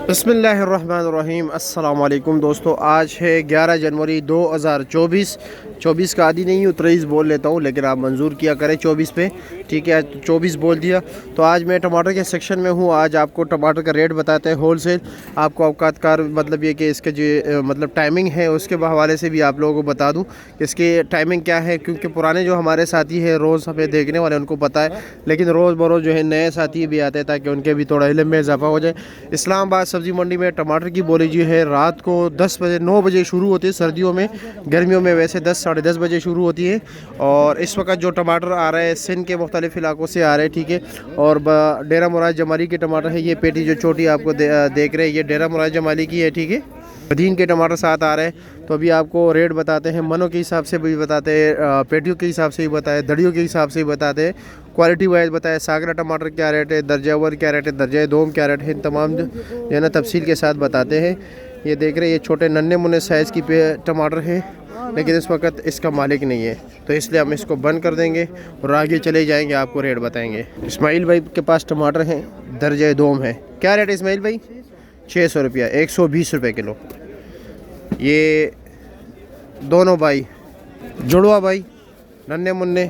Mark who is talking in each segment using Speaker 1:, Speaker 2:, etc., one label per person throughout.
Speaker 1: बिस्मिल्लाहिर्रहमानिर्रहीम। अस्सलाम वालेकुम दोस्तों, आज है 11 जनवरी 2024। 24 का आदि नहीं हूँ, 23 बोल लेता हूँ, लेकिन आप मंजूर किया करें 24 पे, ठीक है। 24 बोल दिया। तो आज मैं टमाटर के सेक्शन में हूँ। आज आपको टमाटर का रेट बताते हैं होल सेल। आपको औकात कार मतलब ये कि इसके जो मतलब टाइमिंग है उसके हवाले से भी आप लोगों को बता दूँ इसकी टाइमिंग क्या है, क्योंकि पुराने जो हमारे साथी हैं रोज़ हमें देखने वाले उनको पता है, लेकिन रोज़ बरोज़ जो है नए साथी भी आते हैं ताकि उनके भी थोड़ा इल्म में इजाफा हो जाए। इस्लामाबाद सब्ज़ी मंडी में टमाटर की बोली जो है रात को 10 बजे 9 बजे शुरू होती है सर्दियों में। गर्मियों में वैसे 10 साढ़े 10 बजे शुरू होती है। और इस वक्त जो टमाटर आ रहे हैं सिंध के मुख्तलिफ़ इलाकों से आ रहे हैं, ठीक है। और डेरा मुराद जमाली के टमाटर है। ये पेटी जो छोटी आपको देख रहे हैं ये डेरा मुराद जमाली की है, ठीक है। मदीन के टमाटर साथ आ रहे हैं। तो अभी आपको रेट बताते हैं, मनों के हिसाब से भी बताते हैं, पेटियों के हिसाब से भी बताए, दड़ियों के हिसाब से भी बताते हैं, क्वालिटी वाइज बताए। सागरा टमाटर क्या रेट है, दर्जा अव्वल क्या रेट है, दर्जा दोम क्या रेट है, इन तमाम जो है ना तफसील के साथ बताते हैं। ये देख रहे हैं ये छोटे नन्हे मुन्ने साइज़ की टमाटर हैं, लेकिन इस वक्त इसका मालिक नहीं है, तो इसलिए हम इसको बंद कर देंगे और आगे चले जाएंगे, आपको रेट बताएंगे। इस्माइल भाई के पास टमाटर हैं, दर्जा दोम है। क्या रेट है इस्माइल भाई? 600 रुपया, 120 रुपये किलो। ये दोनों भाई जुड़वा भाई नन्हे मुन्ने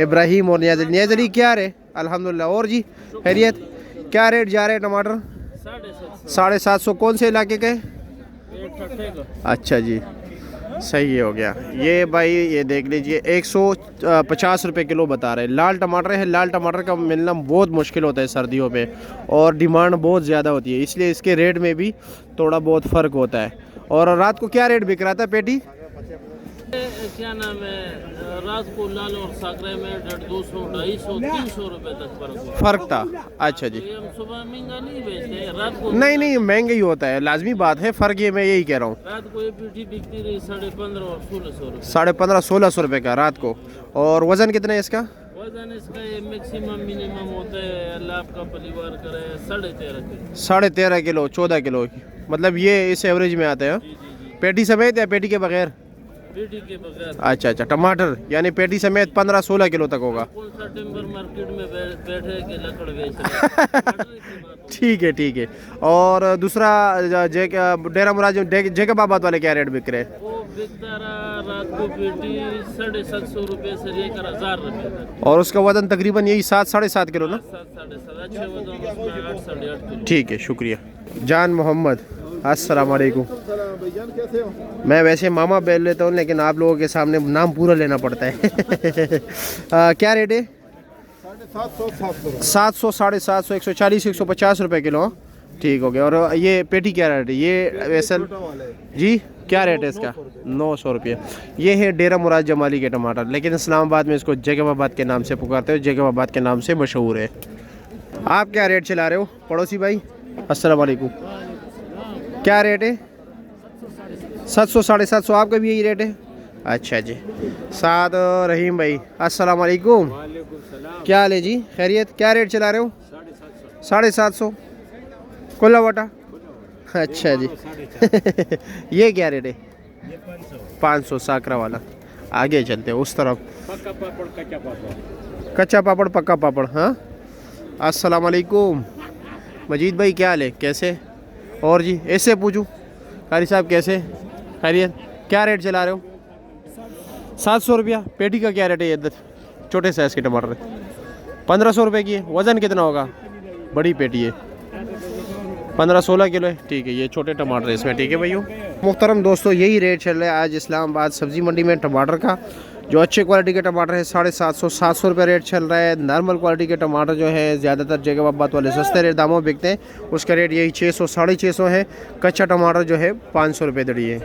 Speaker 1: इब्राहिम और नियाजली क्या रे? अल्हम्दुलिल्लाह। और जी खैरियत? क्या रेट जा रहे हैं टमाटर? 750। कौन से इलाके के? अच्छा जी, सही हो गया। ये भाई ये देख लीजिए 150 रुपये किलो बता रहे हैं। लाल टमाटर है। लाल टमाटर का मिलना बहुत मुश्किल होता है सर्दियों में और डिमांड बहुत ज़्यादा होती है, इसलिए इसके रेट में भी थोड़ा बहुत फ़र्क होता है। और रात को क्या रेट बिक रहा था पेटी?
Speaker 2: क्या नाम है, रात को लाल और सागरे में 250, 250, 300 रुपए तक
Speaker 1: फ़र्क था। अच्छा जी।
Speaker 2: हम सुबह महंगा नहीं बेचते, रात को
Speaker 1: नहीं महंगा ही होता है, लाजमी बात है। फ़र्क ये मैं यही कह रहा हूँ।
Speaker 2: रात को ये पेटी बिकती रही 15.5 और 1600 रुपए।
Speaker 1: 1550-1600 रुपये का रात को। और वज़न कितना है इसका?
Speaker 2: वजन इसका ये मैक्सिमम मिनिमम होता है, अल्लाह आपका परिवार करे 13.5 किलो।
Speaker 1: 13.5 किलो, 14 किलो, मतलब ये इस एवरेज में आते हैं। पेटी समेत या पेटी के बगैर?
Speaker 2: पेटी के बगैर।
Speaker 1: अच्छा टमाटर यानी पेटी समेत 15-16 किलो तक होगा।
Speaker 2: कौन सा टिम्बर मार्केट में बैठे के लकड़ बेच रहे
Speaker 1: ठीक है। और दूसरा डेरा मुराद जेकबाबाद वाले क्या रेट बिक रहे हैं?
Speaker 2: वो बिकता रहा रात को पेटी 750 रुपए से लेकर 1000 रुपए तक।
Speaker 1: और उसका वजन तकरीबन यही 7-7.5 किलो ना?
Speaker 2: 7-7.5 अच्छे वजन उसमें 8-8.5 किलो।
Speaker 1: ठीक है, शुक्रिया। जान मोहम्मद, अस्सलाम वालेकुम। मैं वैसे मामा बोल लेता हूँ, लेकिन आप लोगों के सामने नाम पूरा लेना पड़ता है। क्या रेट है? 700, 750, 140, 150 रुपये किलो। ठीक हो गया। और ये पेटी क्या रेट है? ये वैसल जी क्या रेट है इसका? 900 रुपये। ये है डेरा मुराद जमाली के टमाटर, लेकिन इस्लामाबाद में इसको जेकबाबाद के नाम से पुकारते हो, जेकबाबाद के नाम से मशहूर है। आप क्या रेट चला रहे हो पड़ोसी भाई? अस्सलाम वालेकुम। क्या रेट है? 700, 750। आपका भी यही रेट है? अच्छा जी। साद रहीम भाई, अस्सलाम वालेकुम। क्या हाल है जी? खैरियत? क्या रेट चला रहे हो? 750 कुल्ला वटा। अच्छा जी। ये क्या रेट है? 500 साकरा वाला। आगे चलते हैं उस तरफ। कच्चा पापड़ पक्का पापड़। हाँ, अस्सलाम वालेकुम। मजीद भाई क्या हाल है, कैसे? और जी ऐसे पूछूं कारी साहब कैसे? खैरियत? क्या रेट चला रहे हो? 700 रुपया। पेटी का क्या रेट है? ये छोटे साइज़ के टमाटर 1500 रुपये की है। वज़न कितना होगा? बड़ी पेटी है 15-16 किलो है। ठीक है, ये छोटे टमाटर है इसमें। ठीक है भैया। मुहतरम दोस्तों, यही रेट चल रहा है आज इस्लामाबाद सब्ज़ी मंडी में टमाटर का। जो अच्छे क्वालिटी के टमाटर है 750-700 रुपये रेट चल रहा है। नॉर्मल क्वालिटी के टमाटर जो है ज़्यादातर जेकबाबाद वाले सस्ते रेट दामों बिकते हैं, उसका रेट यही 600 650 है। कच्चा टमाटर जो है 500 रुपये दड़ी है।